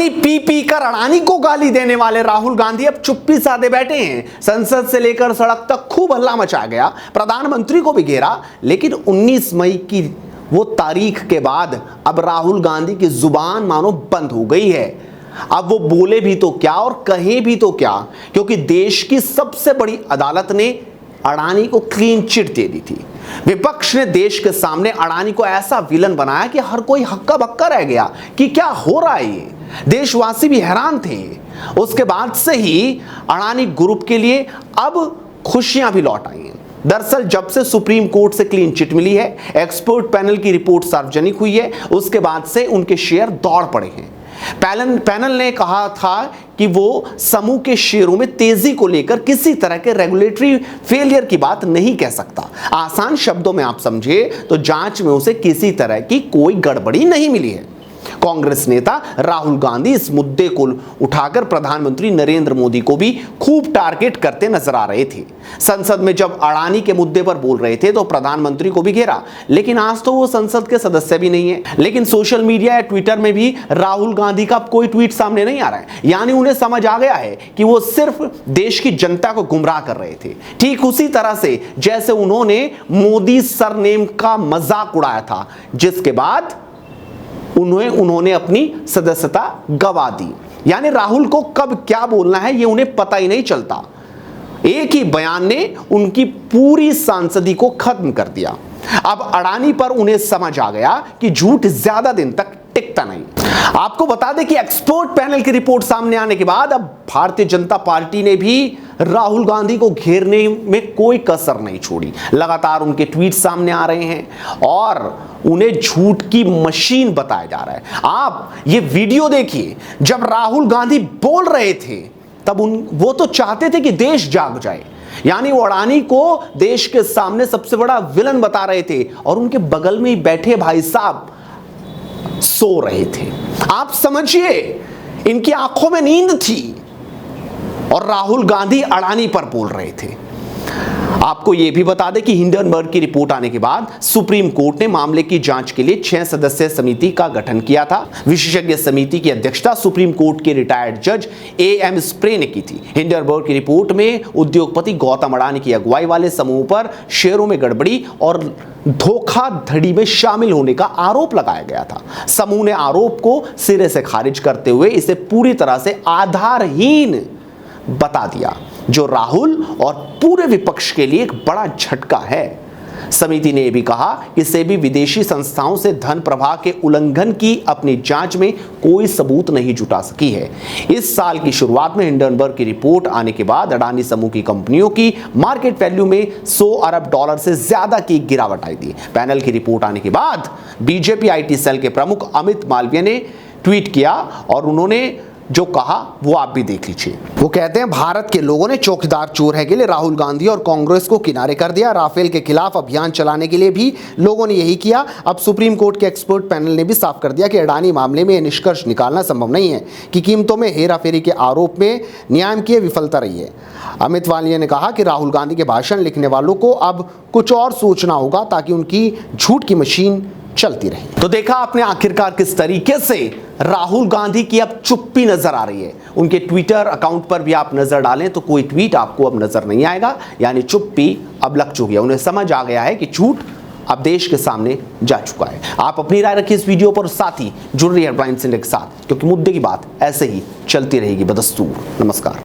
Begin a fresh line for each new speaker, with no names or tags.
पानी P P कर अडानी को गाली देने वाले राहुल गांधी अब चुप्पी साधे बैठे हैं। संसद से लेकर सड़क तक खूब हल्ला मचा गया, प्रधानमंत्री को भी घेरा, लेकिन 19 मई की वो तारीख के बाद अब राहुल गांधी की जुबान मानो बंद हो गई है। अब वो बोले भी तो क्या और कहे भी तो क्या, क्योंकि देश की सबसे बड़ी अदालत ने अडानी को क्लीन चिट दे दी थी। विपक्ष ने देश के सामने अडानी को ऐसा विलन बनाया कि हर कोई हक्का बक्का रह गया कि क्या हो रहा है ये। देशवासी भी हैरान थे। उसके बाद से ही अडानी ग्रुप के लिए अब खुशियां भी लौट आई हैं। दरअसल जब से सुप्रीम कोर्ट से क्लीन चिट मिली है, एक्सपर्ट पैनल की रिपोर्ट सार्वजनिक हुई है, उसके बाद से उनके शेयर दौड़ पड़े हैं। पैनल ने कहा था कि वो समूह के शेयरों में तेजी को लेकर किसी तरह के रेगुलेटरी फेलियर की बात नहीं कह सकता। आसान शब्दों में आप समझे तो जांच में उसे किसी तरह की कोई गड़बड़ी नहीं मिली है। कांग्रेस नेता राहुल गांधी इस मुद्दे को उठाकर प्रधानमंत्री नरेंद्र मोदी को भी खूब टारगेट करते नजर आ रहे थे। संसद में जब अडानी के मुद्दे पर बोल रहे थे तो प्रधानमंत्री को भी घेरा, लेकिन आज तो वो संसद के सदस्य भी नहीं है। लेकिन सोशल मीडिया या ट्विटर में भी राहुल गांधी का कोई ट्वीट सामने नहीं आ रहा है। यानी उन्हें समझ आ गया है कि वो सिर्फ देश की जनता को गुमराह कर रहे थे, ठीक उसी तरह से जैसे उन्होंने मोदी सरनेम का मजाक उड़ाया था, जिसके बाद उन्होंने अपनी सदस्यता गंवा दी। यानी राहुल को कब क्या बोलना है ये उन्हें पता ही नहीं चलता। एक ही बयान ने उनकी पूरी सांसदी को खत्म कर दिया। अब अडानी पर उन्हें समझ आ गया कि झूठ ज्यादा दिन तक टिकता नहीं। आपको बता दें कि एक्सपर्ट पैनल की रिपोर्ट सामने आने के बाद अब भारतीय जनता पार्टी ने भी राहुल गांधी को घेरने में कोई कसर नहीं छोड़ी। लगातार उनके ट्वीट सामने आ रहे हैं और उन्हें झूठ की मशीन बताया जा रहा है। आप ये वीडियो देखिए, जब राहुल गांधी बोल रहे थे तब वो तो चाहते थे कि देश जाग जाए। यानी वो अडानी को देश के सामने सबसे बड़ा विलन बता रहे थे और उनके बगल में ही बैठे भाई साहब सो रहे थे। आप समझिए, इनकी आंखों में नींद थी और राहुल गांधी अडानी पर बोल रहे थे। आपको यह भी बता दें कि हिंडनबर्ग की रिपोर्ट आने के बाद सुप्रीम कोर्ट ने मामले की जांच के लिए 6 सदस्यीय समिति का गठन किया था। विशेषज्ञ समिति की अध्यक्षता सुप्रीम कोर्ट के रिटायर्ड जज एएम स्प्रे ने की थी। हिंडनबर्ग की रिपोर्ट में उद्योगपति गौतम अडानी की अगुवाई वाले समूह पर शेयरों में गड़बड़ी और धोखाधड़ी में शामिल होने का आरोप लगाया गया था। समूह ने आरोप को सिरे से खारिज करते हुए इसे पूरी तरह से आधारहीन बता दिया, जो राहुल और पूरे विपक्ष के लिए एक बड़ा झटका है। समिति ने यह भी कहा कि सेबी विदेशी संस्थाओं से धन प्रवाह के उल्लंघन की अपनी जांच में कोई सबूत नहीं जुटा सकी है। इस साल की शुरुआत में हिंडनबर्ग की रिपोर्ट आने के बाद अडानी समूह की कंपनियों की मार्केट वैल्यू में $100 अरब से ज्यादा की गिरावट आई थी। पैनल की रिपोर्ट आने के बाद बीजेपी आईटी सेल के प्रमुख अमित मालवीय ने ट्वीट किया और उन्होंने जो कहा वो आप भी देख लीजिए। वो कहते हैं, भारत के लोगों ने चौकीदार चोर है के लिए राहुल गांधी और कांग्रेस को किनारे कर दिया। राफेल के खिलाफ अभियान चलाने के लिए भी लोगों ने यही किया। अब सुप्रीम कोर्ट के एक्सपर्ट पैनल ने भी साफ कर दिया कि अडानी मामले में यह निष्कर्ष निकालना संभव नहीं है कि कीमतों में हेराफेरी के आरोप में न्यायिकीय विफलता रही है। अमित मालवीय ने कहा कि राहुल गांधी के भाषण लिखने वालों को अब कुछ और सोचना होगा ताकि उनकी झूठ की मशीन चलती रही। तो देखा आपने आखिरकार किस तरीके से राहुल गांधी की अब चुप्पी नजर आ रही है। उनके ट्विटर अकाउंट पर भी आप नजर डालें तो कोई ट्वीट आपको अब नजर नहीं आएगा। यानी चुप्पी अब लग चुकी है। उन्हें समझ आ गया है कि झूठ अब देश के सामने जा चुका है। आप अपनी राय रखिए इस वीडियो पर, साथ ही जुड़ रही हेडलाइंस के साथ, क्योंकि मुद्दे की बात ऐसे ही चलती रहेगी बदस्तूर। नमस्कार।